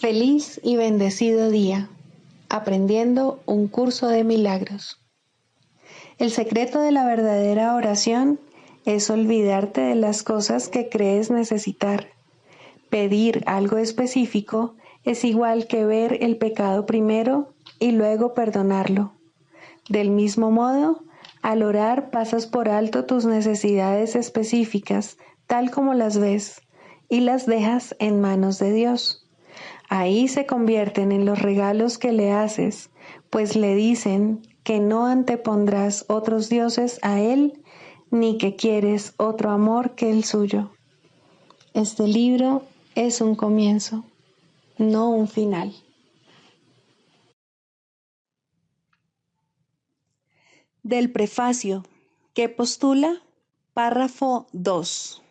Feliz y bendecido día, aprendiendo un curso de milagros. El secreto de la verdadera oración es olvidarte de las cosas que crees necesitar. Pedir algo específico es igual que ver el pecado primero y luego perdonarlo. Del mismo modo, al orar pasas por alto tus necesidades específicas, tal como las ves, y las dejas en manos de Dios. Ahí se convierten en los regalos que le haces, pues le dicen que no antepondrás otros dioses a Él, ni que quieres otro amor que el suyo. Este libro es un comienzo, no un final. Del prefacio, que postula, párrafo 2.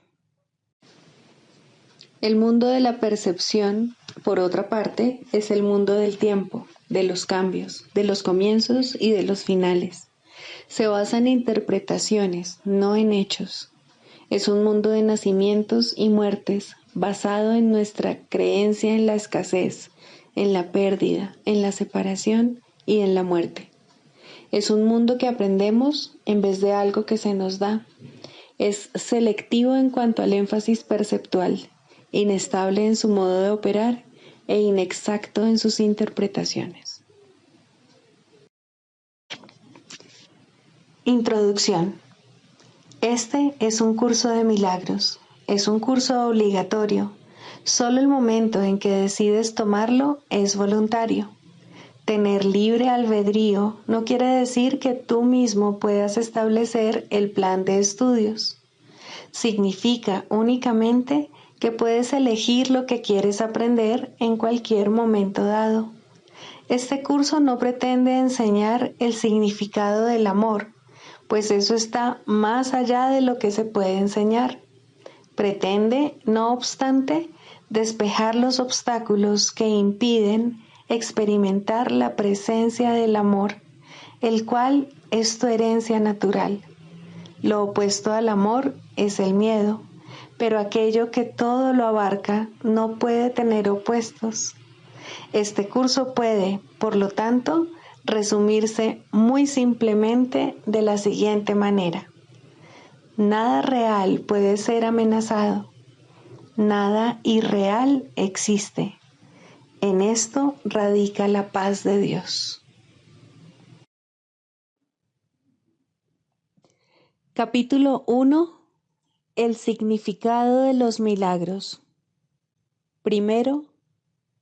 El mundo de la percepción, por otra parte, es el mundo del tiempo, de los cambios, de los comienzos y de los finales. Se basa en interpretaciones, no en hechos. Es un mundo de nacimientos y muertes, basado en nuestra creencia en la escasez, en la pérdida, en la separación y en la muerte. Es un mundo que aprendemos en vez de algo que se nos da. Es selectivo en cuanto al énfasis perceptual, inestable en su modo de operar e inexacto en sus interpretaciones. Introducción. Este es un curso de milagros. Es un curso obligatorio. Solo el momento en que decides tomarlo es voluntario. Tener libre albedrío no quiere decir que tú mismo puedas establecer el plan de estudios. Significa únicamente que puedes elegir lo que quieres aprender en cualquier momento dado. Este curso no pretende enseñar el significado del amor, pues eso está más allá de lo que se puede enseñar. Pretende, no obstante, despejar los obstáculos que impiden experimentar la presencia del amor, el cual es tu herencia natural. Lo opuesto al amor es el miedo, pero aquello que todo lo abarca no puede tener opuestos. Este curso puede, por lo tanto, resumirse muy simplemente de la siguiente manera. Nada real puede ser amenazado. Nada irreal existe. En esto radica la paz de Dios. Capítulo 1. El significado de los milagros. Primero,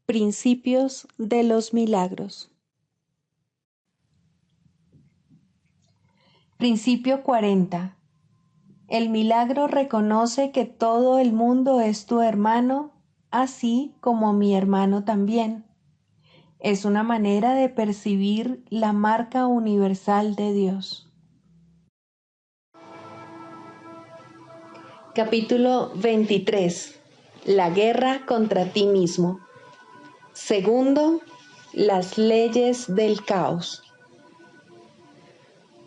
principios de los milagros. Principio 40. El milagro reconoce que todo el mundo es tu hermano, así como mi hermano también. Es una manera de percibir la marca universal de Dios. Capítulo 23. La guerra contra ti mismo. Segundo, las leyes del caos.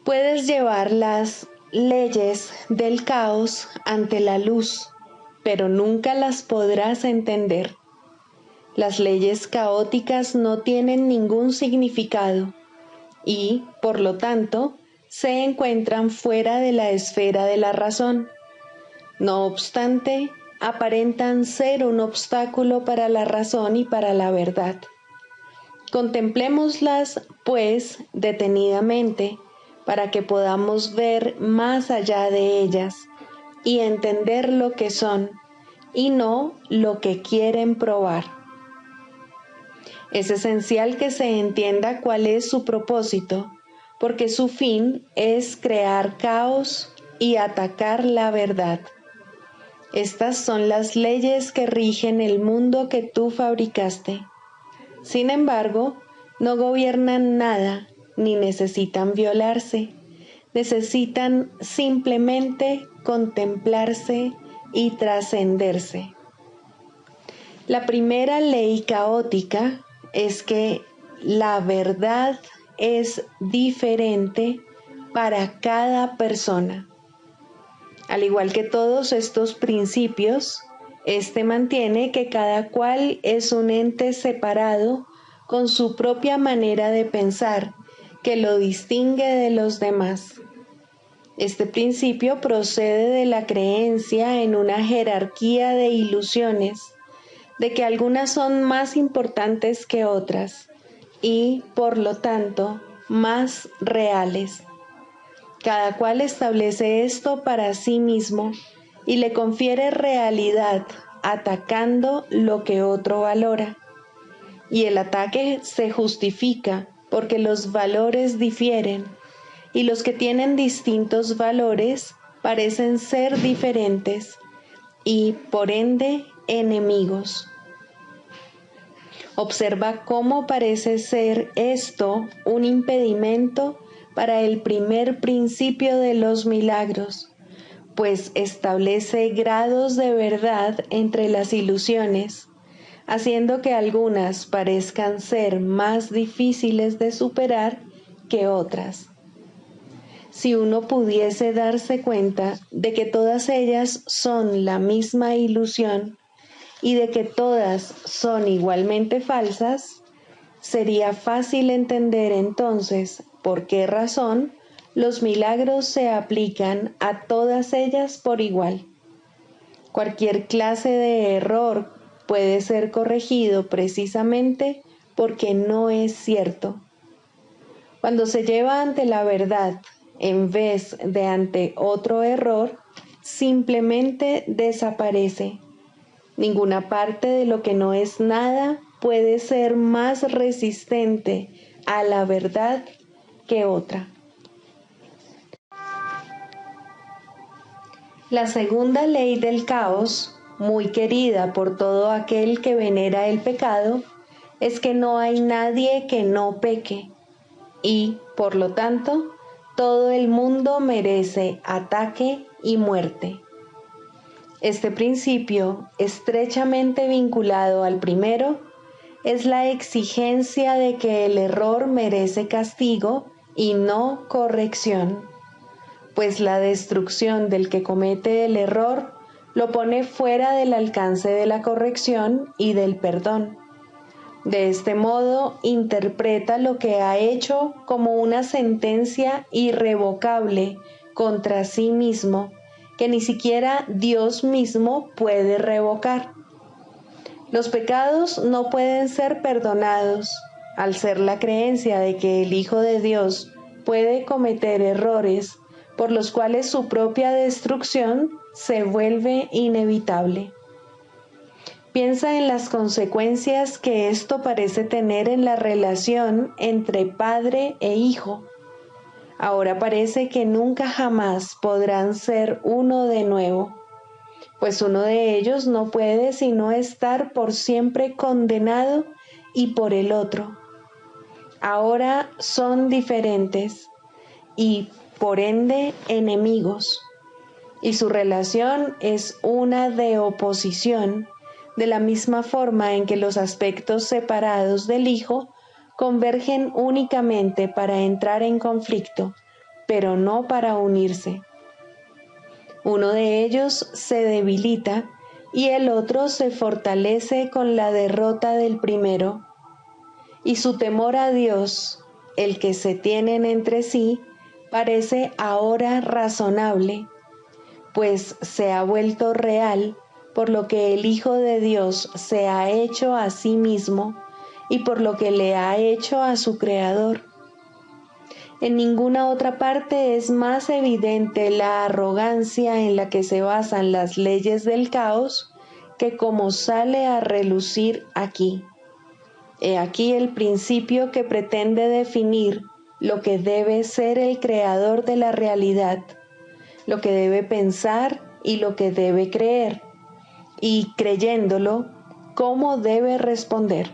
Puedes llevar las leyes del caos ante la luz, pero nunca las podrás entender. Las leyes caóticas no tienen ningún significado y, por lo tanto, se encuentran fuera de la esfera de la razón. No obstante, aparentan ser un obstáculo para la razón y para la verdad. Contemplémoslas, pues, detenidamente, para que podamos ver más allá de ellas y entender lo que son, y no lo que quieren probar. Es esencial que se entienda cuál es su propósito, porque su fin es crear caos y atacar la verdad. Estas son las leyes que rigen el mundo que tú fabricaste. Sin embargo, no gobiernan nada ni necesitan violarse. Necesitan simplemente contemplarse y trascenderse. La primera ley caótica es que la verdad es diferente para cada persona. Al igual que todos estos principios, Este mantiene que cada cual es un ente separado con su propia manera de pensar, que lo distingue de los demás. Este principio procede de la creencia en una jerarquía de ilusiones, de que algunas son más importantes que otras y, por lo tanto, más reales. Cada cual establece esto para sí mismo y le confiere realidad atacando lo que otro valora. Y el ataque se justifica porque los valores difieren y los que tienen distintos valores parecen ser diferentes y, por ende, enemigos. Observa cómo parece ser esto un impedimento para el primer principio de los milagros, pues establece grados de verdad entre las ilusiones, haciendo que algunas parezcan ser más difíciles de superar que otras. Si uno pudiese darse cuenta de que todas ellas son la misma ilusión y de que todas son igualmente falsas, sería fácil entender entonces por qué razón los milagros se aplican a todas ellas por igual. Cualquier clase de error puede ser corregido precisamente porque no es cierto. Cuando se lleva ante la verdad en vez de ante otro error, simplemente desaparece. Ninguna parte de lo que no es nada puede ser más resistente a la verdad que otra. La segunda ley del caos, muy querida por todo aquel que venera el pecado, es que no hay nadie que no peque y, por lo tanto, todo el mundo merece ataque y muerte. Este principio, estrechamente vinculado al primero, es la exigencia de que el error merece castigo y no corrección, pues la destrucción del que comete el error lo pone fuera del alcance de la corrección y del perdón. De este modo, interpreta lo que ha hecho como una sentencia irrevocable contra sí mismo, que ni siquiera Dios mismo puede revocar. Los pecados no pueden ser perdonados, al ser la creencia de que el Hijo de Dios puede cometer errores por los cuales su propia destrucción se vuelve inevitable. Piensa en las consecuencias que esto parece tener en la relación entre padre e hijo. Ahora parece que nunca jamás podrán ser uno de nuevo, pues uno de ellos no puede sino estar por siempre condenado y por el otro. Ahora son diferentes y, por ende, enemigos, y su relación es una de oposición, de la misma forma en que los aspectos separados del Hijo convergen únicamente para entrar en conflicto, pero no para unirse. Uno de ellos se debilita y el otro se fortalece con la derrota del primero. Y su temor a Dios, el que se tienen entre sí, parece ahora razonable, pues se ha vuelto real por lo que el Hijo de Dios se ha hecho a sí mismo y por lo que le ha hecho a su Creador. En ninguna otra parte es más evidente la arrogancia en la que se basan las leyes del caos que como sale a relucir aquí. He aquí el principio que pretende definir lo que debe ser el creador de la realidad, lo que debe pensar y lo que debe creer, y creyéndolo, cómo debe responder.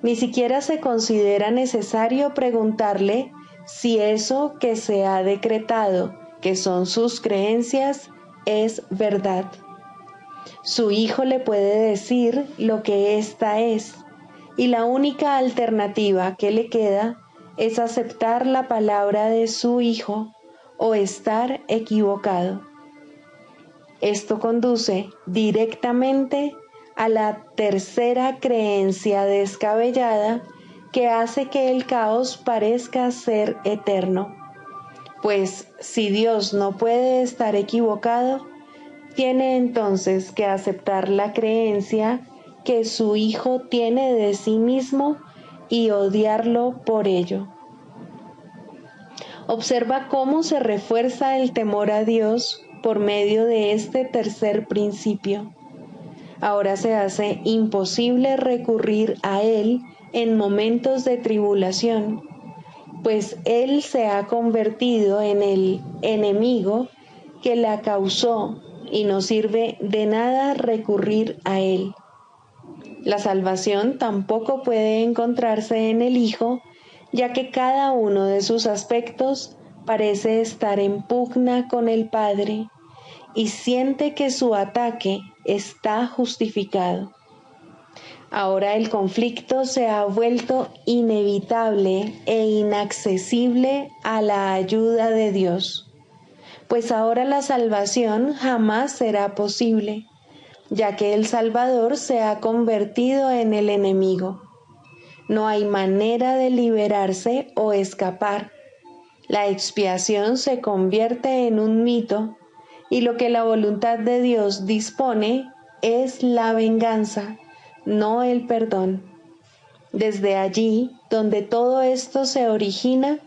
Ni siquiera se considera necesario preguntarle si eso que se ha decretado, que son sus creencias, es verdad. Su hijo le puede decir lo que ésta es, y la única alternativa que le queda es aceptar la palabra de su hijo o estar equivocado. Esto conduce directamente a la tercera creencia descabellada que hace que el caos parezca ser eterno. Pues si Dios no puede estar equivocado, tiene entonces que aceptar la creencia que su Hijo tiene de sí mismo y odiarlo por ello. Observa cómo se refuerza el temor a Dios por medio de este tercer principio. Ahora se hace imposible recurrir a Él en momentos de tribulación, pues Él se ha convertido en el enemigo que la causó y no sirve de nada recurrir a Él. La salvación tampoco puede encontrarse en el Hijo, ya que cada uno de sus aspectos parece estar en pugna con el Padre y siente que su ataque está justificado. Ahora el conflicto se ha vuelto inevitable e inaccesible a la ayuda de Dios, pues ahora la salvación jamás será posible, ya que el Salvador se ha convertido en el enemigo. No hay manera de liberarse o escapar. La expiación se convierte en un mito y lo que la voluntad de Dios dispone es la venganza, no el perdón. Desde allí, donde todo esto se origina,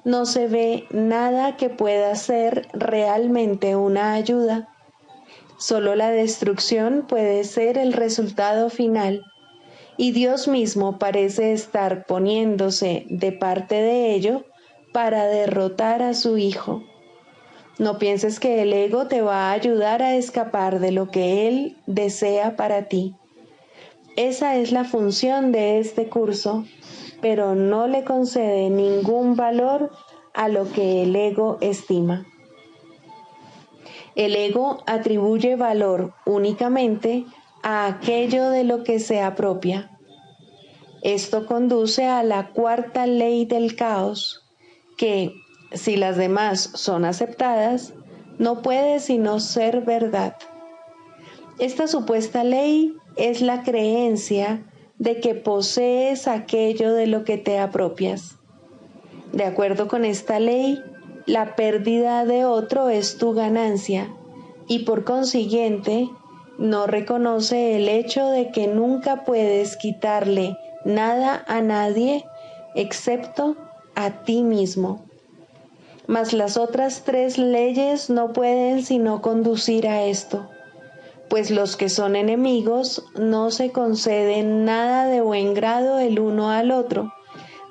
no se ve nada que pueda ser realmente una ayuda. Solo la destrucción puede ser el resultado final, y Dios mismo parece estar poniéndose de parte de ello para derrotar a su Hijo. No pienses que el ego te va a ayudar a escapar de lo que Él desea para ti. Esa es la función de este curso, pero no le concede ningún valor a lo que el ego estima. El ego atribuye valor únicamente a aquello de lo que se apropia. Esto conduce a la cuarta ley del caos, que, si las demás son aceptadas, no puede sino ser verdad. Esta supuesta ley es la creencia de que posees aquello de lo que te apropias. De acuerdo con esta ley, la pérdida de otro es tu ganancia y por consiguiente no reconoce el hecho de que nunca puedes quitarle nada a nadie excepto a ti mismo. Mas las otras tres leyes no pueden sino conducir a esto, pues los que son enemigos no se conceden nada de buen grado el uno al otro,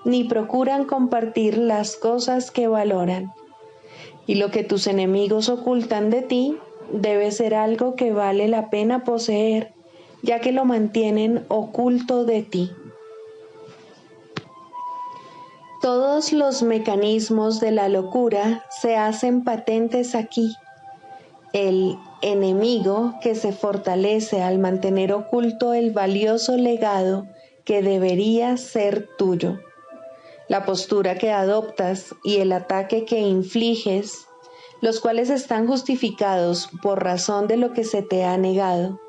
ni procuran compartir las cosas que valoran. Y lo que tus enemigos ocultan de ti debe ser algo que vale la pena poseer, ya que lo mantienen oculto de ti. Todos los mecanismos de la locura se hacen patentes aquí. El enemigo que se fortalece al mantener oculto el valioso legado que debería ser tuyo. La postura que adoptas y el ataque que infliges, los cuales están justificados por razón de lo que se te ha negado,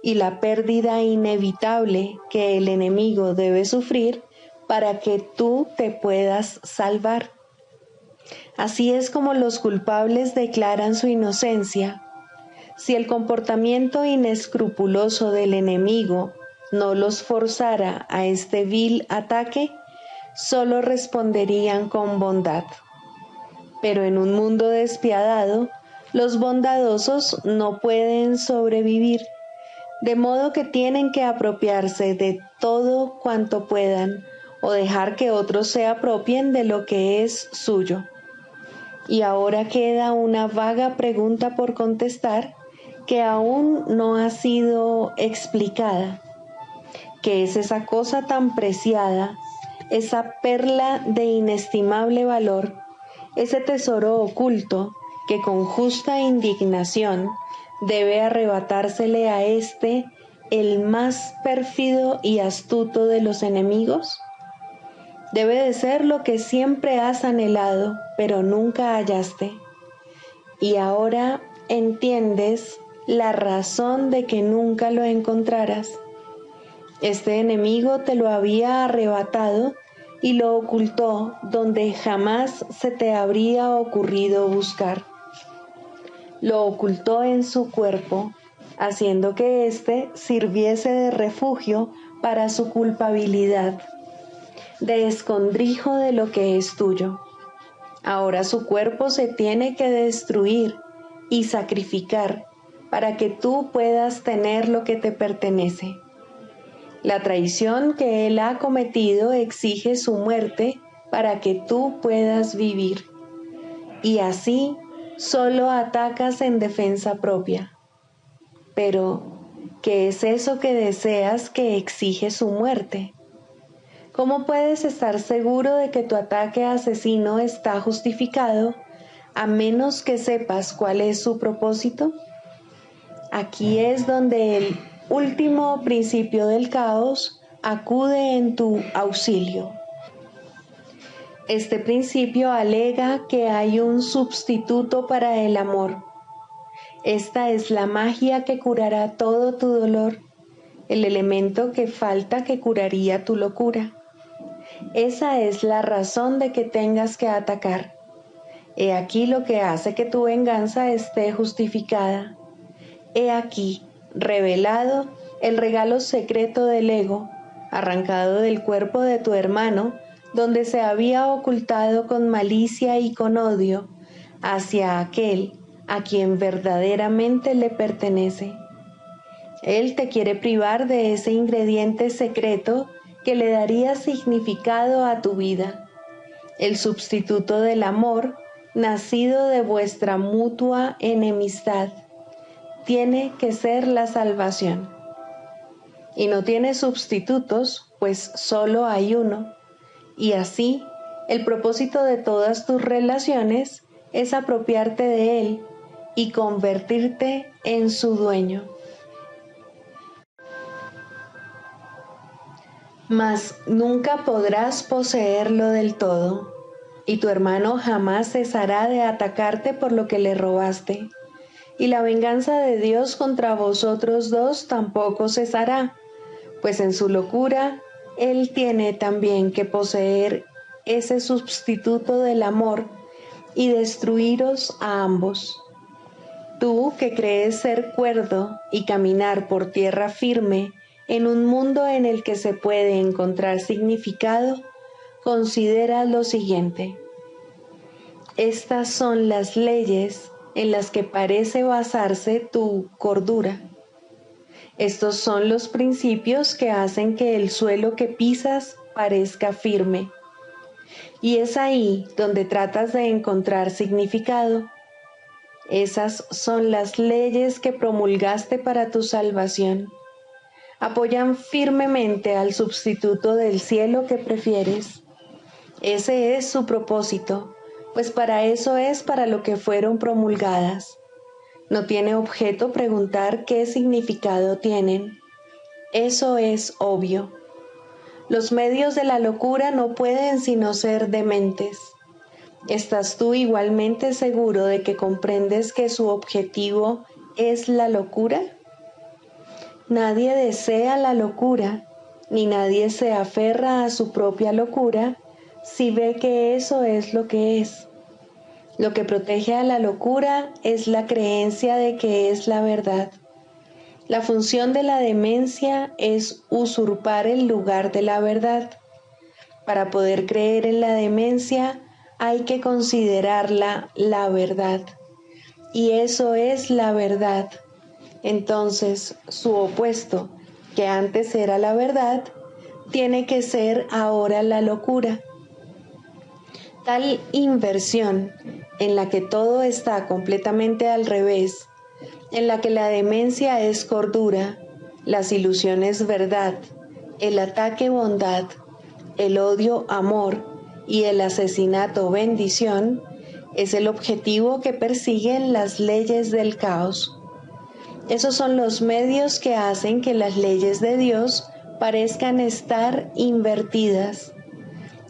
y la pérdida inevitable que el enemigo debe sufrir para que tú te puedas salvar. Así es como los culpables declaran su inocencia. Si el comportamiento inescrupuloso del enemigo no los forzara a este vil ataque, solo responderían con bondad. Pero en un mundo despiadado, los bondadosos no pueden sobrevivir, de modo que tienen que apropiarse de todo cuanto puedan o dejar que otros se apropien de lo que es suyo. Y ahora queda una vaga pregunta por contestar que aún no ha sido explicada. ¿Qué es esa cosa tan preciada, esa perla de inestimable valor, ese tesoro oculto que con justa indignación debe arrebatársele a éste, el más pérfido y astuto de los enemigos? Debe de ser lo que siempre has anhelado, pero nunca hallaste. Y ahora entiendes la razón de que nunca lo encontraras. Este enemigo te lo había arrebatado y lo ocultó donde jamás se te habría ocurrido buscar. Lo ocultó en su cuerpo, haciendo que éste sirviese de refugio para su culpabilidad, de escondrijo de lo que es tuyo. Ahora su cuerpo se tiene que destruir y sacrificar para que tú puedas tener lo que te pertenece. La traición que él ha cometido exige su muerte para que tú puedas vivir. Y así solo atacas en defensa propia. Pero, ¿qué es eso que deseas que exige su muerte? ¿Cómo puedes estar seguro de que tu ataque asesino está justificado a menos que sepas cuál es su propósito? Aquí es donde el último principio del caos acude en tu auxilio. Este principio alega que hay un sustituto para el amor. Esta es la magia que curará todo tu dolor, el elemento que falta que curaría tu locura. Esa es la razón de que tengas que atacar. He aquí lo que hace que tu venganza esté justificada. He aquí, revelado, el regalo secreto del ego, arrancado del cuerpo de tu hermano, donde se había ocultado con malicia y con odio hacia aquel a quien verdaderamente le pertenece. Él te quiere privar de ese ingrediente secreto que le daría significado a tu vida, el sustituto del amor, nacido de vuestra mutua enemistad. Tiene que ser la salvación. Y no tiene sustitutos, pues solo hay uno. Y así, el propósito de todas tus relaciones es apropiarte de él y convertirte en su dueño. Mas nunca podrás poseerlo del todo, y tu hermano jamás cesará de atacarte por lo que le robaste. Y la venganza de Dios contra vosotros dos tampoco cesará, pues en su locura Él tiene también que poseer ese sustituto del amor y destruiros a ambos. Tú que crees ser cuerdo y caminar por tierra firme en un mundo en el que se puede encontrar significado, considera lo siguiente. Estas son las leyes en las que parece basarse tu cordura. Estos son los principios que hacen que el suelo que pisas parezca firme. Y es ahí donde tratas de encontrar significado. Esas son las leyes que promulgaste para tu salvación. Apoyan firmemente al sustituto del cielo que prefieres. Ese es su propósito, pues para eso es para lo que fueron promulgadas. No tiene objeto preguntar qué significado tienen. Eso es obvio. Los medios de la locura no pueden sino ser dementes. ¿Estás tú igualmente seguro de que comprendes que su objetivo es la locura? Nadie desea la locura, ni nadie se aferra a su propia locura si ve que eso es lo que es. Lo que protege a la locura es la creencia de que es la verdad. La función de la demencia es usurpar el lugar de la verdad. Para poder creer en la demencia hay que considerarla la verdad. Y eso es la verdad. Entonces, su opuesto, que antes era la verdad, tiene que ser ahora la locura. Tal inversión, en la que todo está completamente al revés, en la que la demencia es cordura, las ilusiones verdad, el ataque bondad, el odio amor y el asesinato bendición, es el objetivo que persiguen las leyes del caos. Esos son los medios que hacen que las leyes de Dios parezcan estar invertidas.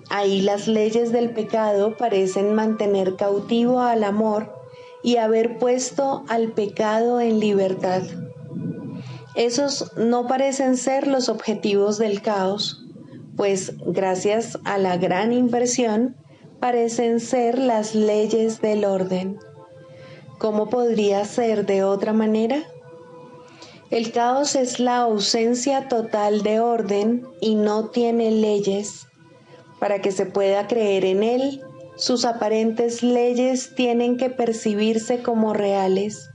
Ahí las leyes del pecado parecen mantener cautivo al amor y haber puesto al pecado en libertad. Esos no parecen ser los objetivos del caos, pues gracias a la gran inversión parecen ser las leyes del orden. ¿Cómo podría ser de otra manera? El caos es la ausencia total de orden y no tiene leyes. Para que se pueda creer en él, sus aparentes leyes tienen que percibirse como reales.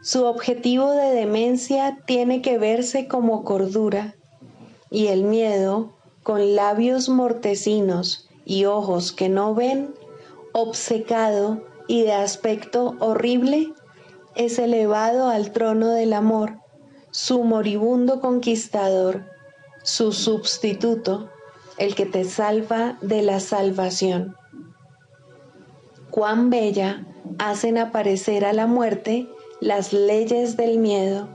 Su objetivo de demencia tiene que verse como cordura, y el miedo, con labios mortecinos y ojos que no ven, obcecado y de aspecto horrible, es elevado al trono del amor, su moribundo conquistador, su sustituto, el que te salva de la salvación. Cuán bella hacen aparecer a la muerte las leyes del miedo.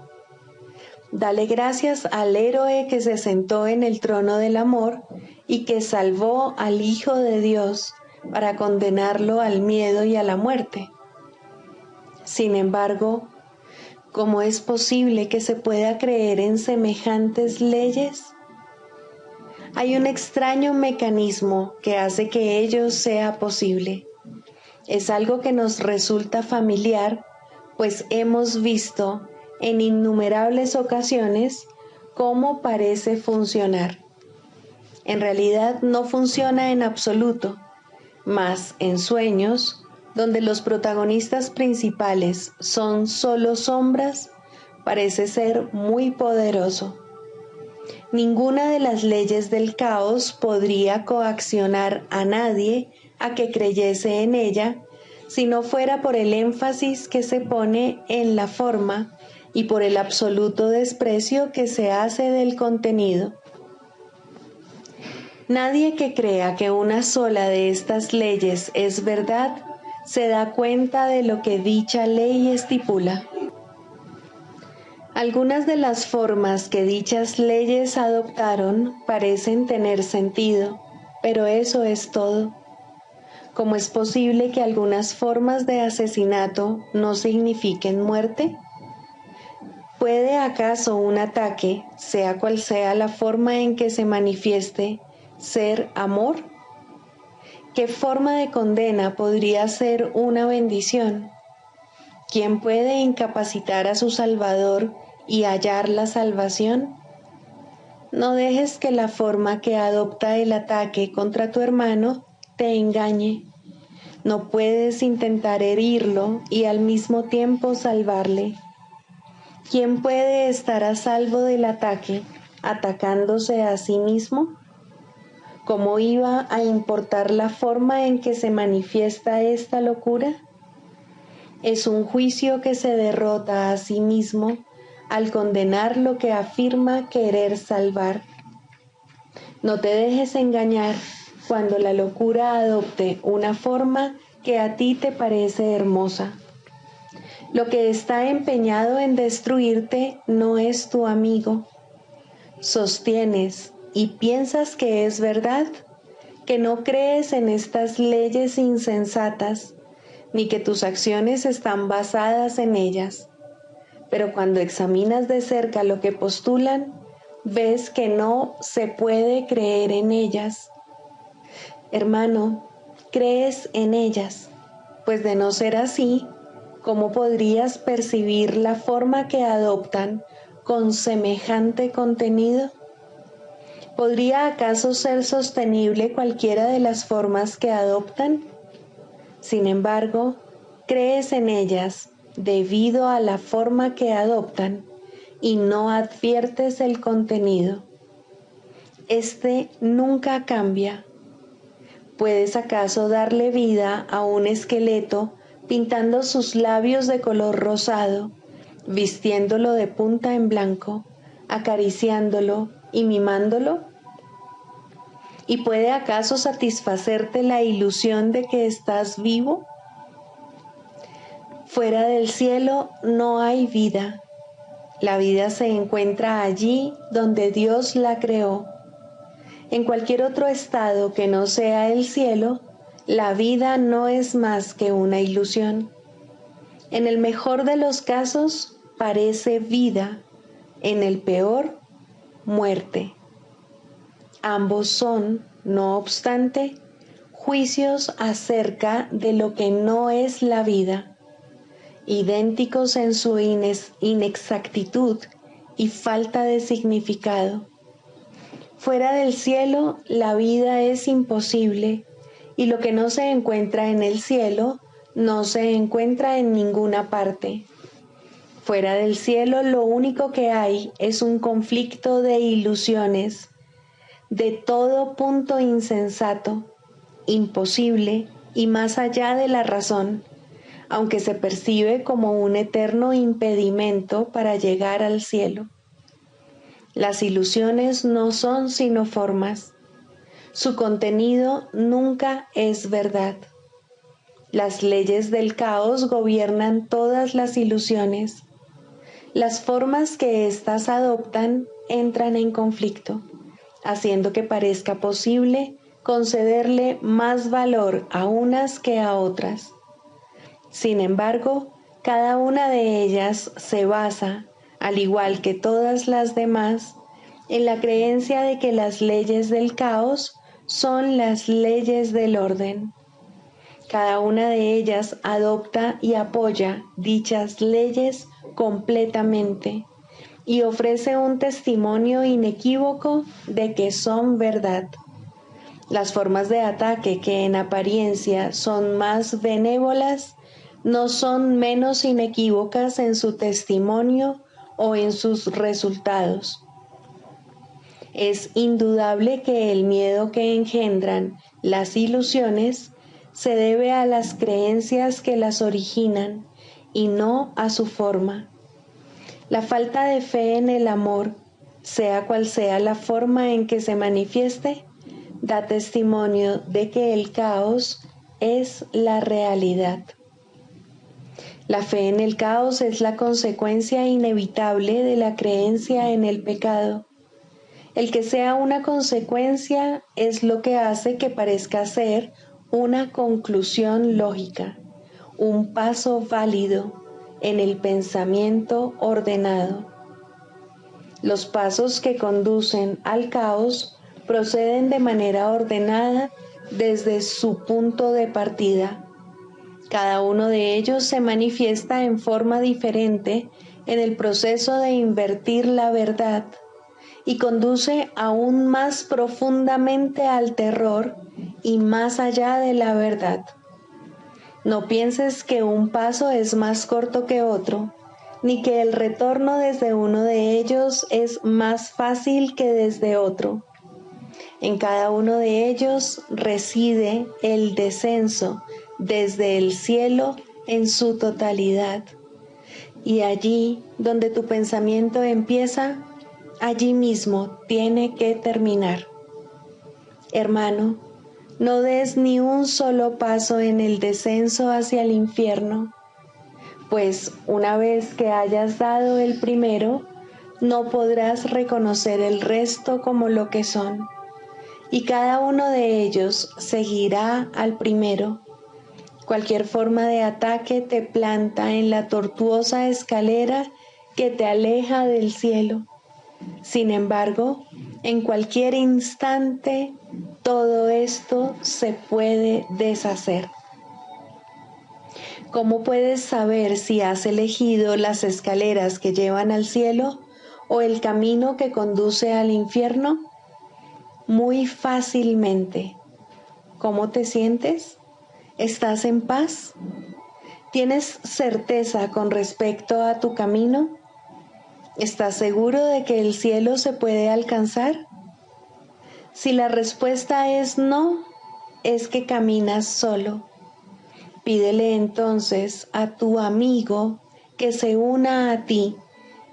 Dale gracias al héroe que se sentó en el trono del amor y que salvó al Hijo de Dios para condenarlo al miedo y a la muerte. Sin embargo, ¿cómo es posible que se pueda creer en semejantes leyes? Hay un extraño mecanismo que hace que ello sea posible. Es algo que nos resulta familiar, pues hemos visto en innumerables ocasiones cómo parece funcionar. En realidad no funciona en absoluto, mas en sueños, donde los protagonistas principales son solo sombras, parece ser muy poderoso. Ninguna de las leyes del caos podría coaccionar a nadie a que creyese en ella, si no fuera por el énfasis que se pone en la forma y por el absoluto desprecio que se hace del contenido. Nadie que crea que una sola de estas leyes es verdad se da cuenta de lo que dicha ley estipula. Algunas de las formas que dichas leyes adoptaron parecen tener sentido, pero eso es todo. ¿Cómo es posible que algunas formas de asesinato no signifiquen muerte? ¿Puede acaso un ataque, sea cual sea la forma en que se manifieste, ser amor? ¿Qué forma de condena podría ser una bendición? ¿Quién puede incapacitar a su Salvador y hallar la salvación? No dejes que la forma que adopta el ataque contra tu hermano te engañe. No puedes intentar herirlo y al mismo tiempo salvarle. ¿Quién puede estar a salvo del ataque atacándose a sí mismo? ¿Cómo iba a importar la forma en que se manifiesta esta locura? Es un juicio que se derrota a sí mismo al condenar lo que afirma querer salvar. No te dejes engañar cuando la locura adopte una forma que a ti te parece hermosa. Lo que está empeñado en destruirte no es tu amigo. Sostienes y piensas que es verdad, que no crees en estas leyes insensatas, ni que tus acciones están basadas en ellas. Pero cuando examinas de cerca lo que postulan, ves que no se puede creer en ellas. Hermano, crees en ellas, pues de no ser así, ¿cómo podrías percibir la forma que adoptan con semejante contenido? ¿Podría acaso ser sostenible cualquiera de las formas que adoptan? Sin embargo, crees en ellas debido a la forma que adoptan y no adviertes el contenido. Este nunca cambia. ¿Puedes acaso darle vida a un esqueleto pintando sus labios de color rosado, vistiéndolo de punta en blanco, acariciándolo y mimándolo? ¿Y puede acaso satisfacerte la ilusión de que estás vivo? Fuera del cielo no hay vida. La vida se encuentra allí donde Dios la creó. En cualquier otro estado que no sea el cielo, la vida no es más que una ilusión. En el mejor de los casos parece vida, en el peor, muerte. Ambos son, no obstante, juicios acerca de lo que no es la vida, idénticos en su inexactitud y falta de significado. Fuera del cielo, la vida es imposible, y lo que no se encuentra en el cielo no se encuentra en ninguna parte. Fuera del cielo, lo único que hay es un conflicto de ilusiones, de todo punto insensato, imposible y más allá de la razón, aunque se percibe como un eterno impedimento para llegar al cielo. Las ilusiones no son sino formas. Su contenido nunca es verdad. Las leyes del caos gobiernan todas las ilusiones. Las formas que éstas adoptan entran en conflicto, haciendo que parezca posible concederle más valor a unas que a otras. Sin embargo, cada una de ellas se basa, al igual que todas las demás, en la creencia de que las leyes del caos son las leyes del orden. Cada una de ellas adopta y apoya dichas leyes completamente y ofrece un testimonio inequívoco de que son verdad. Las formas de ataque que en apariencia son más benévolas no son menos inequívocas en su testimonio o en sus resultados. Es indudable que el miedo que engendran las ilusiones se debe a las creencias que las originan y no a su forma. La falta de fe en el amor, sea cual sea la forma en que se manifieste, da testimonio de que el caos es la realidad. La fe en el caos es la consecuencia inevitable de la creencia en el pecado. El que sea una consecuencia es lo que hace que parezca ser una conclusión lógica, un paso válido en el pensamiento ordenado. Los pasos que conducen al caos proceden de manera ordenada desde su punto de partida. Cada uno de ellos se manifiesta en forma diferente en el proceso de invertir la verdad y conduce aún más profundamente al terror y más allá de la verdad. No pienses que un paso es más corto que otro, ni que el retorno desde uno de ellos es más fácil que desde otro. En cada uno de ellos reside el descenso desde el cielo en su totalidad. Y allí donde tu pensamiento empieza, allí mismo tiene que terminar. Hermano, no des ni un solo paso en el descenso hacia el infierno, pues una vez que hayas dado el primero, no podrás reconocer el resto como lo que son, y cada uno de ellos seguirá al primero. Cualquier forma de ataque te planta en la tortuosa escalera que te aleja del cielo. Sin embargo, en cualquier instante, todo esto se puede deshacer. ¿Cómo puedes saber si has elegido las escaleras que llevan al cielo o el camino que conduce al infierno? Muy fácilmente. ¿Cómo te sientes? ¿Estás en paz? ¿Tienes certeza con respecto a tu camino? ¿Estás seguro de que el cielo se puede alcanzar? Si la respuesta es no, es que caminas solo. Pídele entonces a tu amigo que se una a ti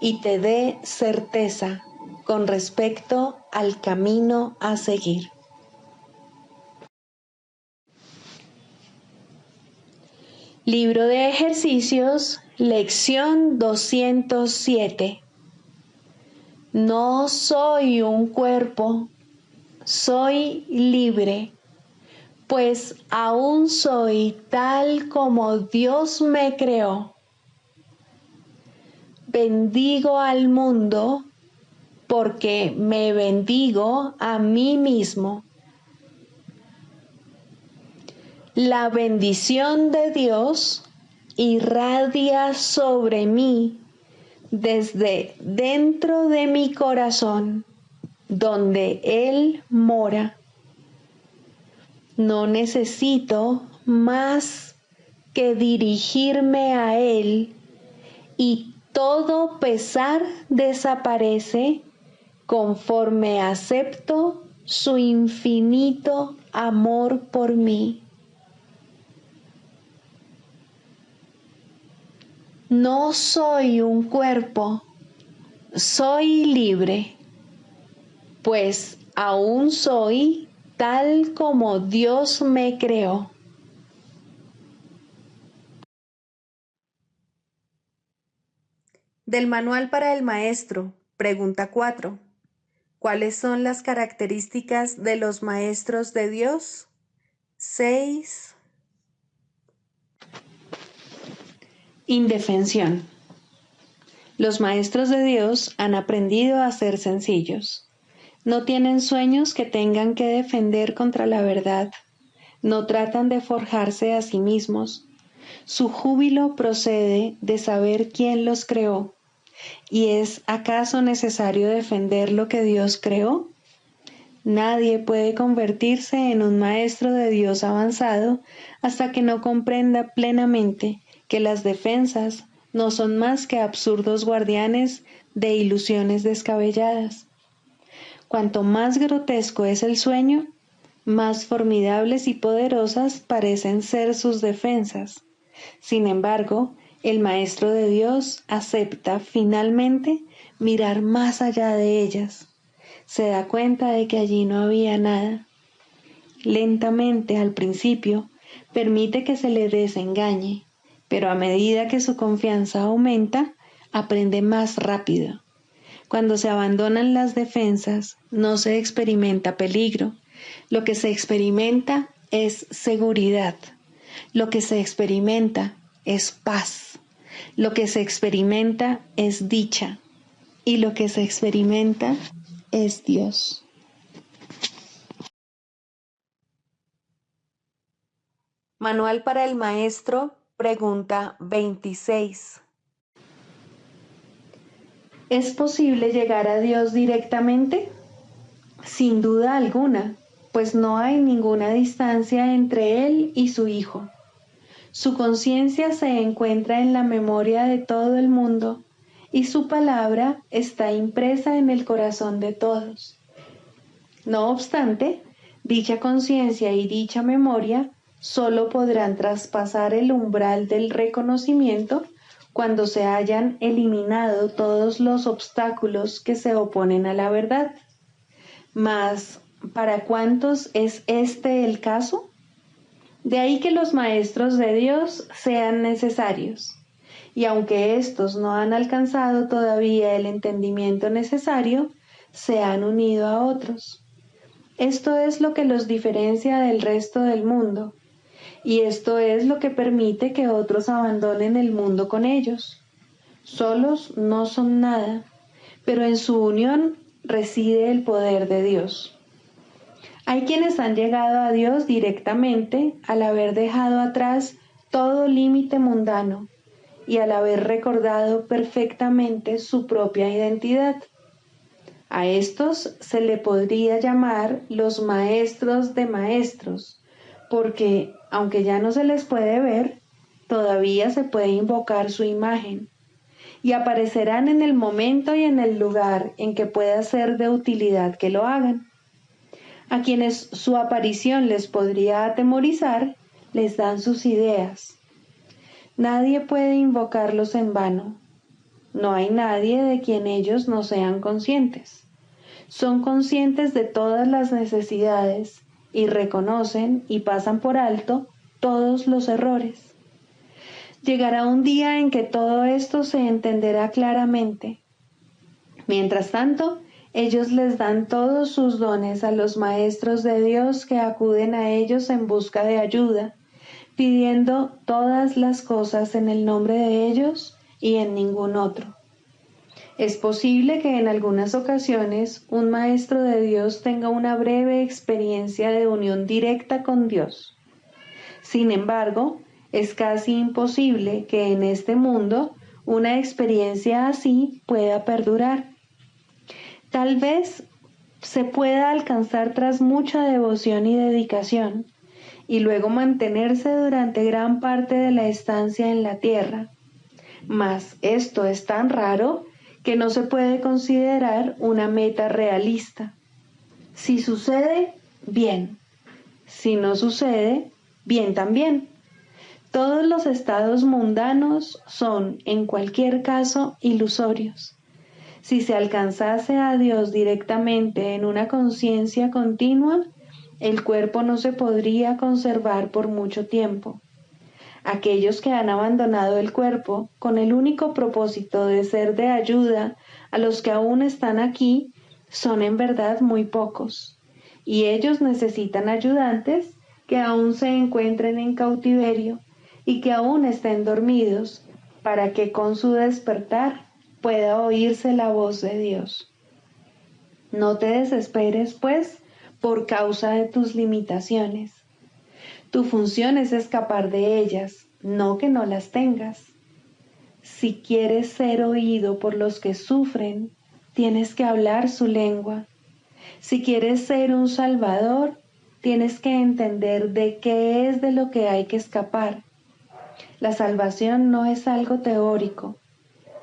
y te dé certeza con respecto al camino a seguir. Libro de ejercicios, lección 207. No soy un cuerpo, soy libre, pues aún soy tal como Dios me creó. bendigo al mundo porque me bendigo a mí mismo. La bendición de Dios irradia sobre mí desde dentro de mi corazón, donde Él mora. No necesito más que dirigirme a Él y todo pesar desaparece conforme acepto su infinito amor por mí. No soy un cuerpo, soy libre, pues aún soy tal como Dios me creó. Del Manual para el Maestro, pregunta 4. ¿Cuáles son las características de los maestros de Dios? 6. Indefensión. Los maestros de Dios han aprendido a ser sencillos. No tienen sueños que tengan que defender contra la verdad. No tratan de forjarse a sí mismos. Su júbilo procede de saber quién los creó. ¿Y es acaso necesario defender lo que Dios creó? Nadie puede convertirse en un maestro de Dios avanzado hasta que no comprenda plenamente que las defensas no son más que absurdos guardianes de ilusiones descabelladas. Cuanto más grotesco es el sueño, más formidables y poderosas parecen ser sus defensas. Sin embargo, el Maestro de Dios acepta finalmente mirar más allá de ellas. Se da cuenta de que allí no había nada. Lentamente, al principio, permite que se le desengañe, pero a medida que su confianza aumenta, aprende más rápido. Cuando se abandonan las defensas, no se experimenta peligro. Lo que se experimenta es seguridad. Lo que se experimenta es paz. Lo que se experimenta es dicha. Y lo que se experimenta es Dios. Manual para el Maestro, pregunta 26. ¿Es posible llegar a Dios directamente? Sin duda alguna, pues no hay ninguna distancia entre Él y su Hijo. Su conciencia se encuentra en la memoria de todo el mundo y su palabra está impresa en el corazón de todos. No obstante, dicha conciencia y dicha memoria solo podrán traspasar el umbral del reconocimiento cuando se hayan eliminado todos los obstáculos que se oponen a la verdad. Mas, ¿para cuántos es este el caso? De ahí que los maestros de Dios sean necesarios. Y aunque éstos no han alcanzado todavía el entendimiento necesario, se han unido a otros. Esto es lo que los diferencia del resto del mundo, y esto es lo que permite que otros abandonen el mundo con ellos. Solos no son nada, pero en su unión reside el poder de Dios. Hay quienes han llegado a Dios directamente al haber dejado atrás todo límite mundano y al haber recordado perfectamente su propia identidad. A estos se le podría llamar los maestros de maestros, porque, aunque ya no se les puede ver, todavía se puede invocar su imagen, y aparecerán en el momento y en el lugar en que pueda ser de utilidad que lo hagan. A quienes su aparición les podría atemorizar, les dan sus ideas. Nadie puede invocarlos en vano. No hay nadie de quien ellos no sean conscientes. Son conscientes de todas las necesidades y reconocen y pasan por alto todos los errores. Llegará un día en que todo esto se entenderá claramente. Mientras tanto, ellos les dan todos sus dones a los maestros de Dios que acuden a ellos en busca de ayuda, pidiendo todas las cosas en el nombre de ellos y en ningún otro. Es posible que en algunas ocasiones un maestro de Dios tenga una breve experiencia de unión directa con Dios. Sin embargo, es casi imposible que en este mundo una experiencia así pueda perdurar. Tal vez se pueda alcanzar tras mucha devoción y dedicación, y luego mantenerse durante gran parte de la estancia en la tierra. Mas esto es tan raro que no se puede considerar una meta realista. Si sucede, bien. Si no sucede, bien también. Todos los estados mundanos son, en cualquier caso, ilusorios. Si se alcanzase a Dios directamente en una conciencia continua, el cuerpo no se podría conservar por mucho tiempo. Aquellos que han abandonado el cuerpo con el único propósito de ser de ayuda a los que aún están aquí son en verdad muy pocos, y ellos necesitan ayudantes que aún se encuentren en cautiverio y que aún estén dormidos, para que con su despertar pueda oírse la voz de Dios. No te desesperes, pues, por causa de tus limitaciones. Tu función es escapar de ellas, no que no las tengas. Si quieres ser oído por los que sufren, tienes que hablar su lengua. Si quieres ser un salvador, tienes que entender de qué es de lo que hay que escapar. La salvación no es algo teórico.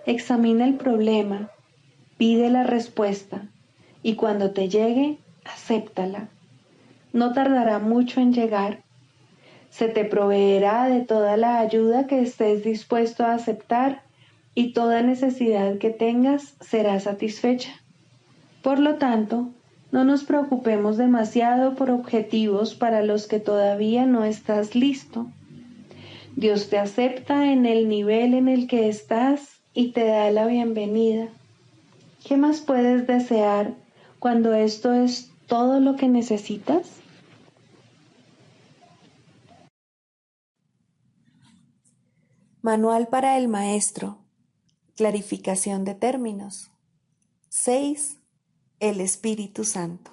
Examina el problema, pide la respuesta y cuando te llegue, acéptala. No tardará mucho en llegar. Se te proveerá de toda la ayuda que estés dispuesto a aceptar y toda necesidad que tengas será satisfecha. Por lo tanto, no nos preocupemos demasiado por objetivos para los que todavía no estás listo. Dios te acepta en el nivel en el que estás y te da la bienvenida. ¿Qué más puedes desear cuando esto es todo lo que necesitas? Manual para el maestro. Clarificación de términos. 6. El Espíritu Santo.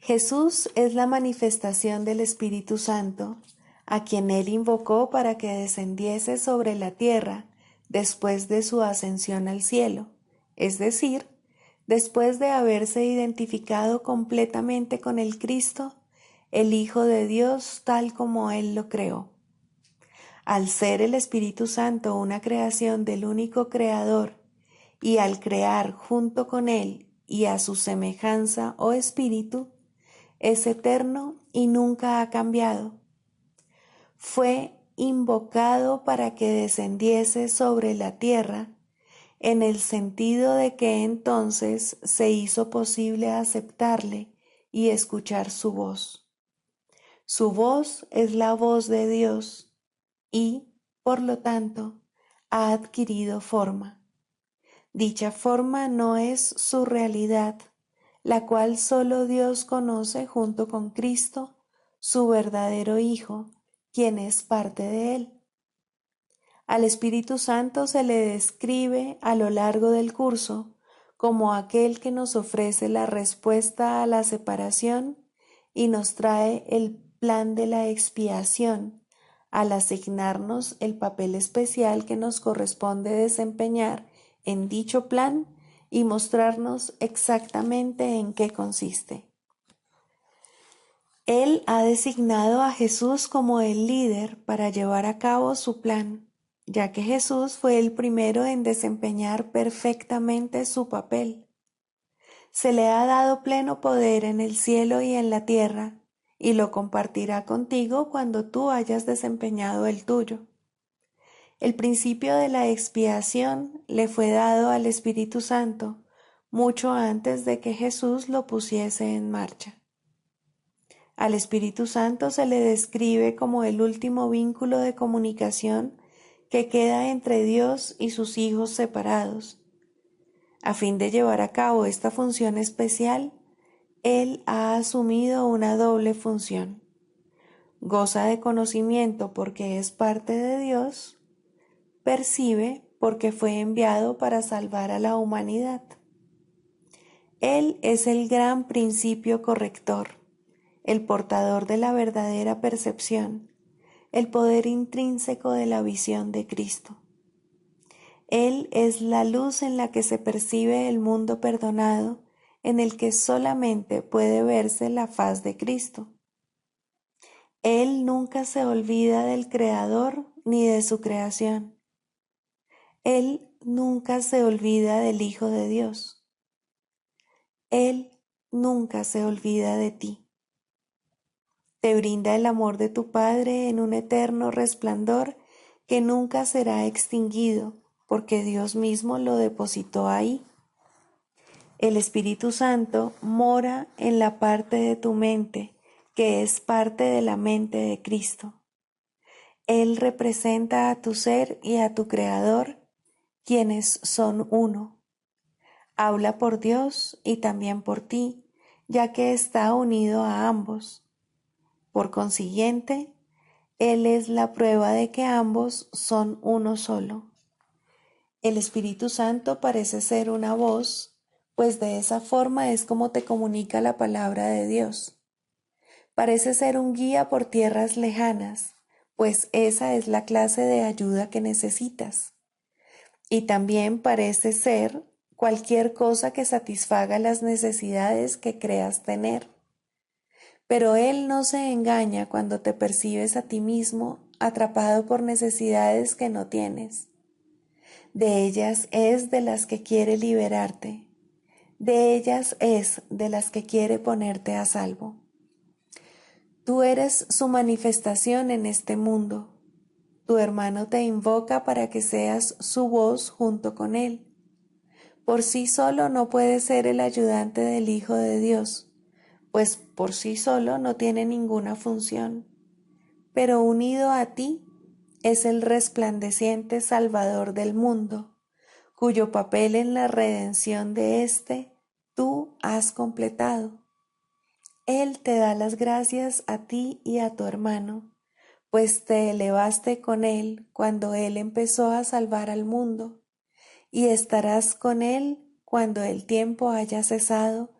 Jesús es la manifestación del Espíritu Santo, a quien él invocó para que descendiese sobre la tierra después de su ascensión al cielo, es decir, después de haberse identificado completamente con el Cristo, el Hijo de Dios tal como él lo creó. Al ser el Espíritu Santo una creación del único Creador, y al crear junto con Él y a su semejanza o Espíritu, es eterno y nunca ha cambiado. Fue invocado para que descendiese sobre la tierra, en el sentido de que entonces se hizo posible aceptarle y escuchar su voz. Su voz es la voz de Dios, y, por lo tanto, ha adquirido forma. Dicha forma no es su realidad, la cual solo Dios conoce junto con Cristo, su verdadero Hijo, quien es parte de Él. Al Espíritu Santo se le describe a lo largo del curso como aquel que nos ofrece la respuesta a la separación y nos trae el plan de la expiación, al asignarnos el papel especial que nos corresponde desempeñar en dicho plan y mostrarnos exactamente en qué consiste. Él ha designado a Jesús como el líder para llevar a cabo su plan, ya que Jesús fue el primero en desempeñar perfectamente su papel. Se le ha dado pleno poder en el cielo y en la tierra, y lo compartirá contigo cuando tú hayas desempeñado el tuyo. El principio de la expiación le fue dado al Espíritu Santo mucho antes de que Jesús lo pusiese en marcha. Al Espíritu Santo se le describe como el último vínculo de comunicación que queda entre Dios y sus hijos separados. A fin de llevar a cabo esta función especial, Él ha asumido una doble función. Goza de conocimiento porque es parte de Dios, percibe porque fue enviado para salvar a la humanidad. Él es el gran principio corrector, el portador de la verdadera percepción, el poder intrínseco de la visión de Cristo. Él es la luz en la que se percibe el mundo perdonado, en el que solamente puede verse la faz de Cristo. Él nunca se olvida del Creador ni de su creación. Él nunca se olvida del Hijo de Dios. Él nunca se olvida de ti. Te brinda el amor de tu Padre en un eterno resplandor que nunca será extinguido, porque Dios mismo lo depositó ahí. El Espíritu Santo mora en la parte de tu mente, que es parte de la mente de Cristo. Él representa a tu ser y a tu Creador, quienes son uno. Habla por Dios y también por ti, ya que está unido a ambos. Por consiguiente, Él es la prueba de que ambos son uno solo. El Espíritu Santo parece ser una voz, pues de esa forma es como te comunica la palabra de Dios. Parece ser un guía por tierras lejanas, pues esa es la clase de ayuda que necesitas. Y también parece ser cualquier cosa que satisfaga las necesidades que creas tener. Pero Él no se engaña cuando te percibes a ti mismo atrapado por necesidades que no tienes. De ellas es de las que quiere liberarte. De ellas es de las que quiere ponerte a salvo. Tú eres su manifestación en este mundo. Tu hermano te invoca para que seas su voz junto con él. Por sí solo no puede ser el ayudante del Hijo de Dios, pues por sí solo no tiene ninguna función. Pero unido a ti es el resplandeciente Salvador del mundo, cuyo papel en la redención de éste tú has completado. Él te da las gracias a ti y a tu hermano, pues te elevaste con él cuando él empezó a salvar al mundo, y estarás con él cuando el tiempo haya cesado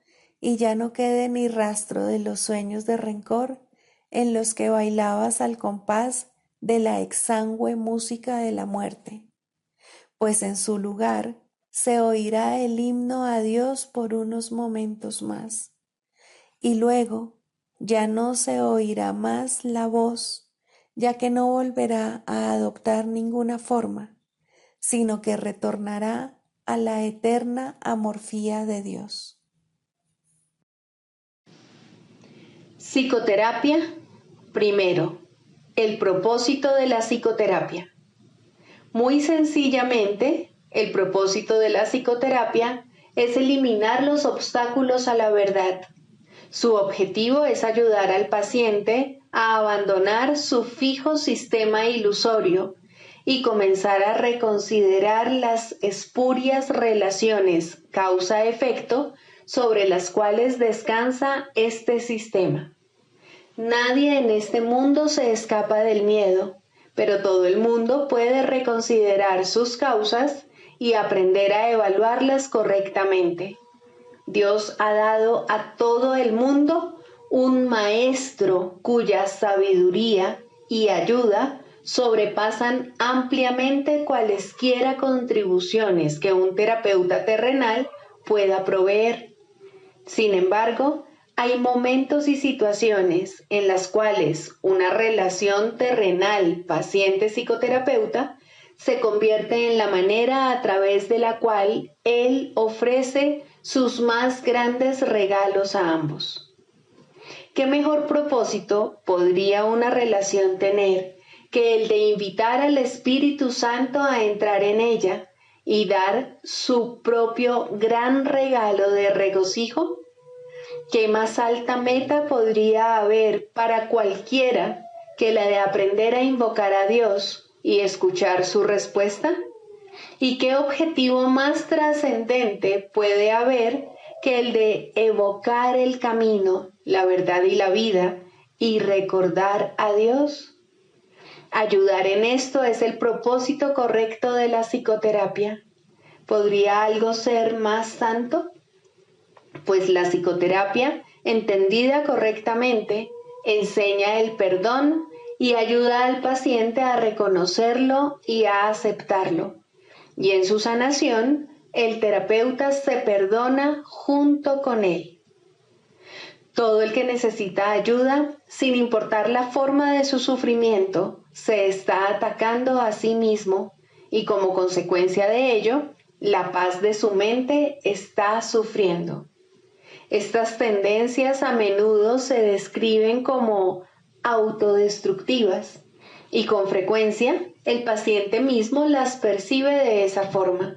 y ya no quede ni rastro de los sueños de rencor en los que bailabas al compás de la exangüe música de la muerte, pues en su lugar se oirá el himno a Dios por unos momentos más, y luego ya no se oirá más la voz, ya que no volverá a adoptar ninguna forma, sino que retornará a la eterna amorfía de Dios. Psicoterapia. Primero, el propósito de la psicoterapia. Muy sencillamente, el propósito de la psicoterapia es eliminar los obstáculos a la verdad. Su objetivo es ayudar al paciente a abandonar su fijo sistema ilusorio y comenzar a reconsiderar las espurias relaciones causa-efecto sobre las cuales descansa este sistema. Nadie en este mundo se escapa del miedo, pero todo el mundo puede reconsiderar sus causas y aprender a evaluarlas correctamente. Dios ha dado a todo el mundo un maestro cuya sabiduría y ayuda sobrepasan ampliamente cualesquiera contribuciones que un terapeuta terrenal pueda proveer. Sin embargo, hay momentos y situaciones en las cuales una relación terrenal paciente-psicoterapeuta se convierte en la manera a través de la cual él ofrece sus más grandes regalos a ambos. ¿Qué mejor propósito podría una relación tener que el de invitar al Espíritu Santo a entrar en ella y dar su propio gran regalo de regocijo? ¿Qué más alta meta podría haber para cualquiera que la de aprender a invocar a Dios y escuchar su respuesta? ¿Y qué objetivo más trascendente puede haber que el de evocar el camino, la verdad y la vida y recordar a Dios? Ayudar en esto es el propósito correcto de la psicoterapia. ¿Podría algo ser más santo? Pues la psicoterapia, entendida correctamente, enseña el perdón y ayuda al paciente a reconocerlo y a aceptarlo. Y en su sanación, el terapeuta se perdona junto con él. Todo el que necesita ayuda, sin importar la forma de su sufrimiento, se está atacando a sí mismo y como consecuencia de ello, la paz de su mente está sufriendo. Estas tendencias a menudo se describen como autodestructivas y con frecuencia el paciente mismo las percibe de esa forma.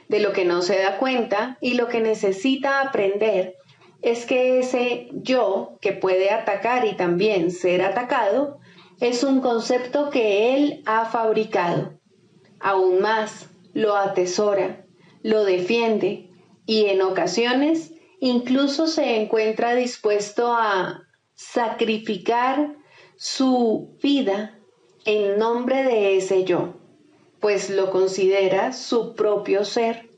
De lo que no se da cuenta y lo que necesita aprender es que ese yo que puede atacar y también ser atacado es un concepto que él ha fabricado. Aún más, lo atesora, lo defiende y en ocasiones incluso se encuentra dispuesto a sacrificar su vida en nombre de ese yo, pues lo considera su propio ser.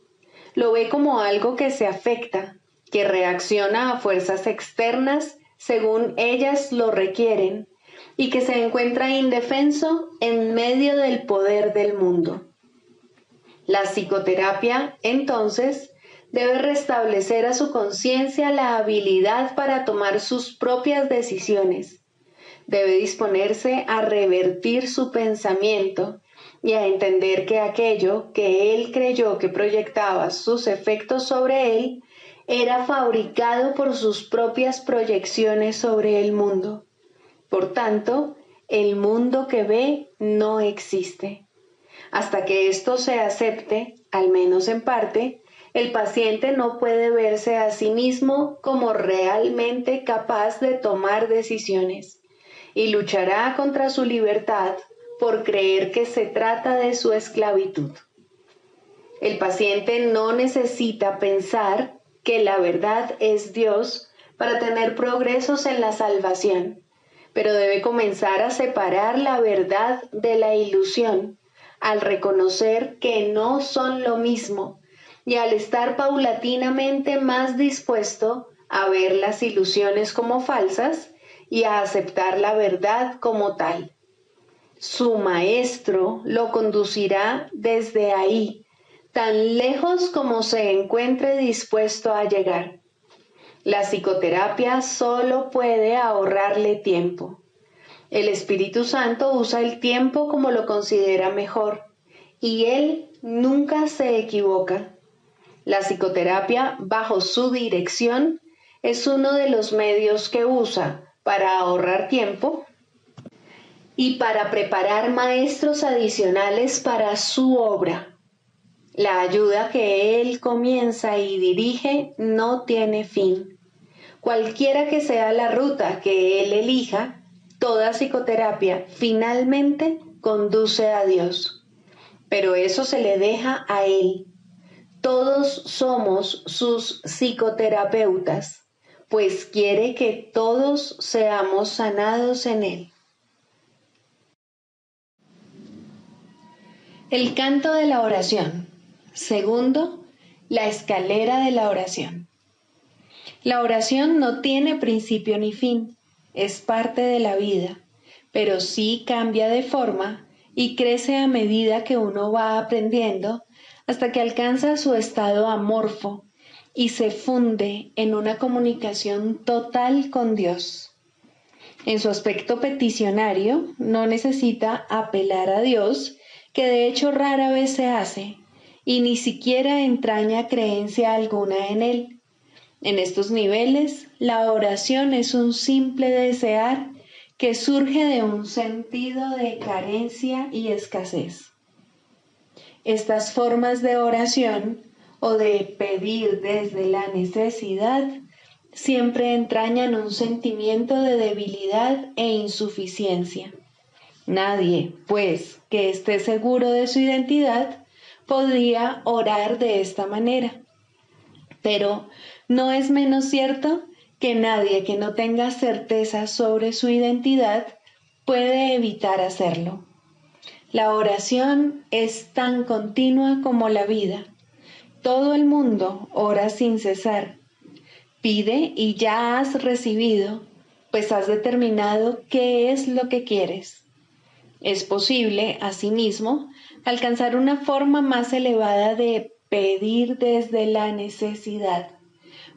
Lo ve como algo que se afecta, que reacciona a fuerzas externas según ellas lo requieren y que se encuentra indefenso en medio del poder del mundo. La psicoterapia, entonces, debe restablecer a su conciencia la habilidad para tomar sus propias decisiones. Debe disponerse a revertir su pensamiento y a entender que aquello que él creyó que proyectaba sus efectos sobre él era fabricado por sus propias proyecciones sobre el mundo. Por tanto, el mundo que ve no existe. Hasta que esto se acepte, al menos en parte, el paciente no puede verse a sí mismo como realmente capaz de tomar decisiones y luchará contra su libertad por creer que se trata de su esclavitud. El paciente no necesita pensar que la verdad es Dios para tener progresos en la salvación, pero debe comenzar a separar la verdad de la ilusión al reconocer que no son lo mismo y al estar paulatinamente más dispuesto a ver las ilusiones como falsas y a aceptar la verdad como tal. Su maestro lo conducirá desde ahí, tan lejos como se encuentre dispuesto a llegar. La psicoterapia solo puede ahorrarle tiempo. El Espíritu Santo usa el tiempo como lo considera mejor, y Él nunca se equivoca. La psicoterapia, bajo su dirección, es uno de los medios que usa para ahorrar tiempo y para preparar maestros adicionales para su obra. La ayuda que Él comienza y dirige no tiene fin. Cualquiera que sea la ruta que Él elija, toda psicoterapia finalmente conduce a Dios. Pero eso se le deja a Él. Todos somos sus psicoterapeutas, pues quiere que todos seamos sanados en Él. El canto de la oración. Segundo, la escalera de la oración. La oración no tiene principio ni fin, es parte de la vida, pero sí cambia de forma y crece a medida que uno va aprendiendo hasta que alcanza su estado amorfo y se funde en una comunicación total con Dios. En su aspecto peticionario, no necesita apelar a Dios, que de hecho rara vez se hace, y ni siquiera entraña creencia alguna en Él. En estos niveles, la oración es un simple desear que surge de un sentido de carencia y escasez. Estas formas de oración o de pedir desde la necesidad siempre entrañan un sentimiento de debilidad e insuficiencia. Nadie, pues, que esté seguro de su identidad, podría orar de esta manera. Pero no es menos cierto que nadie que no tenga certeza sobre su identidad puede evitar hacerlo. La oración es tan continua como la vida. Todo el mundo ora sin cesar. Pide y ya has recibido, pues has determinado qué es lo que quieres. Es posible, asimismo, alcanzar una forma más elevada de pedir desde la necesidad,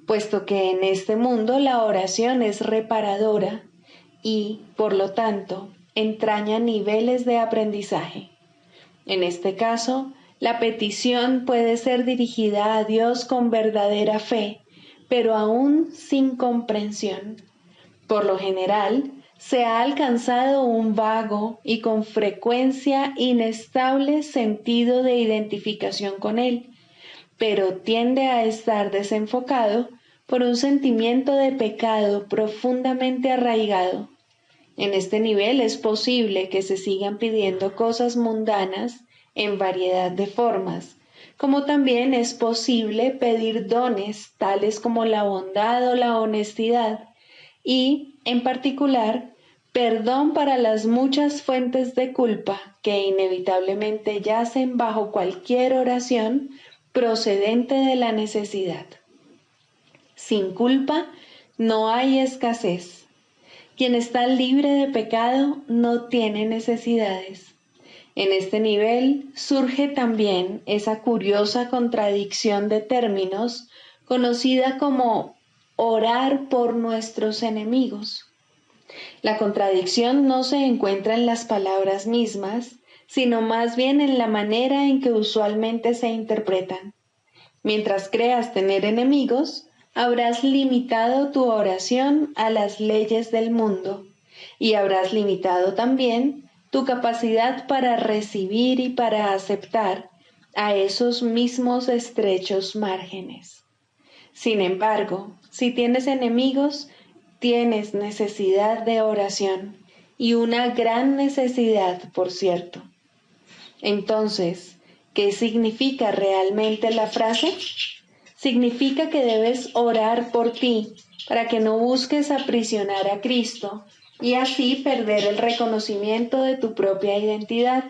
puesto que en este mundo la oración es reparadora y, por lo tanto, entraña niveles de aprendizaje. En este caso, la petición puede ser dirigida a Dios con verdadera fe, pero aún sin comprensión. Por lo general, se ha alcanzado un vago y con frecuencia inestable sentido de identificación con Él, pero tiende a estar desenfocado por un sentimiento de pecado profundamente arraigado. En este nivel es posible que se sigan pidiendo cosas mundanas en variedad de formas, como también es posible pedir dones tales como la bondad o la honestidad y, en particular, perdón para las muchas fuentes de culpa que inevitablemente yacen bajo cualquier oración procedente de la necesidad. Sin culpa no hay escasez. Quien está libre de pecado no tiene necesidades. En este nivel surge también esa curiosa contradicción de términos conocida como orar por nuestros enemigos. La contradicción no se encuentra en las palabras mismas, sino más bien en la manera en que usualmente se interpretan. Mientras creas tener enemigos, habrás limitado tu oración a las leyes del mundo y habrás limitado también tu capacidad para recibir y para aceptar a esos mismos estrechos márgenes. Sin embargo, si tienes enemigos, tienes necesidad de oración y una gran necesidad, por cierto. Entonces, ¿qué significa realmente la frase? Significa que debes orar por ti para que no busques aprisionar a Cristo y así perder el reconocimiento de tu propia identidad.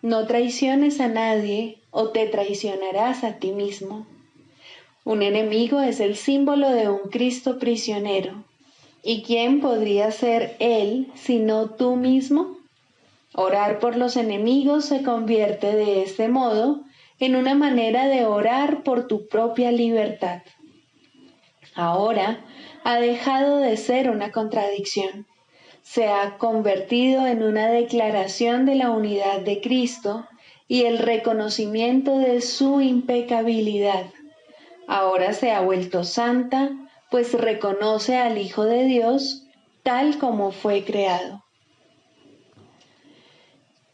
No traiciones a nadie o te traicionarás a ti mismo. Un enemigo es el símbolo de un Cristo prisionero. ¿Y quién podría ser él sino tú mismo? Orar por los enemigos se convierte de este modo en una manera de orar por tu propia libertad. Ahora ha dejado de ser una contradicción. Se ha convertido en una declaración de la unidad de Cristo y el reconocimiento de su impecabilidad. Ahora se ha vuelto santa, pues reconoce al Hijo de Dios tal como fue creado.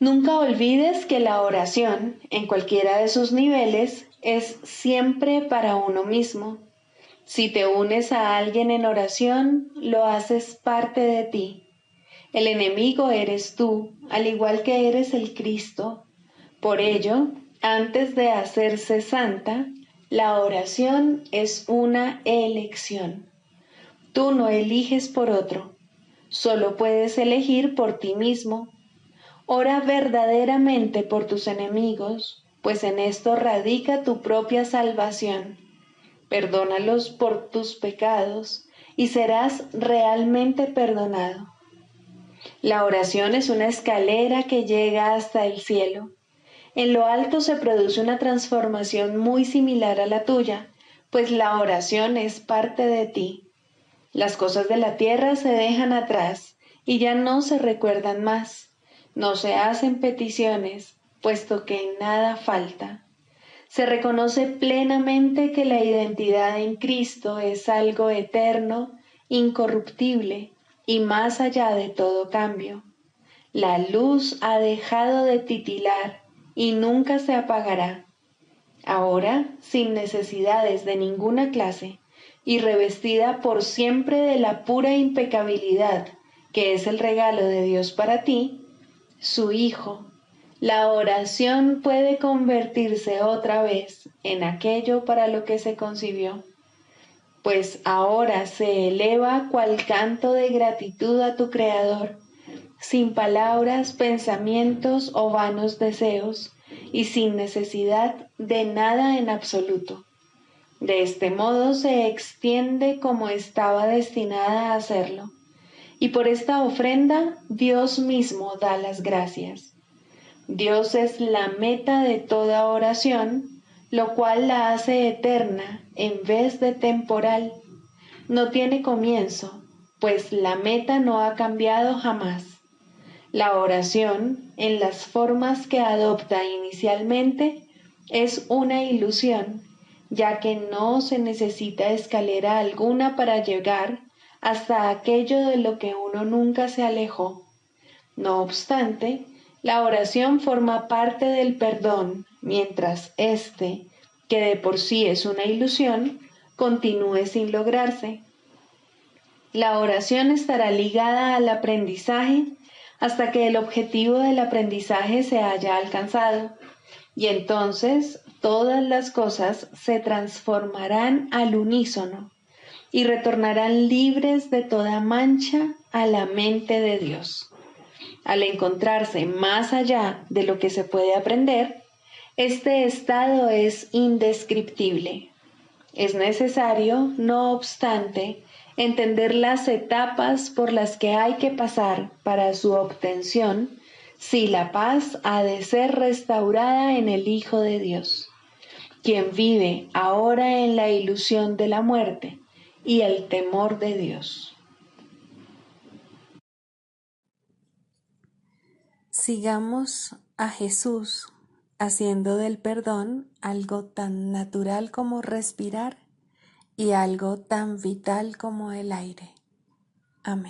Nunca olvides que la oración, en cualquiera de sus niveles, es siempre para uno mismo. Si te unes a alguien en oración, lo haces parte de ti. El enemigo eres tú, al igual que eres el Cristo. Por ello, antes de hacerse santa, la oración es una elección. Tú no eliges por otro, solo puedes elegir por ti mismo. Ora verdaderamente por tus enemigos, pues en esto radica tu propia salvación. Perdónalos por tus pecados y serás realmente perdonado. La oración es una escalera que llega hasta el cielo. En lo alto se produce una transformación muy similar a la tuya, pues la oración es parte de ti. Las cosas de la tierra se dejan atrás y ya no se recuerdan más. No se hacen peticiones, puesto que nada falta. Se reconoce plenamente que la identidad en Cristo es algo eterno, incorruptible y más allá de todo cambio. La luz ha dejado de titilar y nunca se apagará. Ahora, sin necesidades de ninguna clase y revestida por siempre de la pura impecabilidad que es el regalo de Dios para ti, su Hijo, la oración puede convertirse otra vez en aquello para lo que se concibió, pues ahora se eleva cual canto de gratitud a tu Creador, sin palabras, pensamientos o vanos deseos, y sin necesidad de nada en absoluto. De este modo se extiende como estaba destinada a hacerlo, y por esta ofrenda Dios mismo da las gracias. Dios es la meta de toda oración, lo cual la hace eterna en vez de temporal. No tiene comienzo, pues la meta no ha cambiado jamás. La oración, en las formas que adopta inicialmente, es una ilusión, ya que no se necesita escalera alguna para llegar hasta aquello de lo que uno nunca se alejó. No obstante, la oración forma parte del perdón, mientras éste, que de por sí es una ilusión, continúe sin lograrse. La oración estará ligada al aprendizaje hasta que el objetivo del aprendizaje se haya alcanzado, y entonces todas las cosas se transformarán al unísono y retornarán libres de toda mancha a la mente de Dios. Al encontrarse más allá de lo que se puede aprender, este estado es indescriptible. Es necesario, no obstante, entender las etapas por las que hay que pasar para su obtención, si la paz ha de ser restaurada en el Hijo de Dios, quien vive ahora en la ilusión de la muerte y el temor de Dios. Sigamos a Jesús haciendo del perdón algo tan natural como respirar y algo tan vital como el aire. Amén.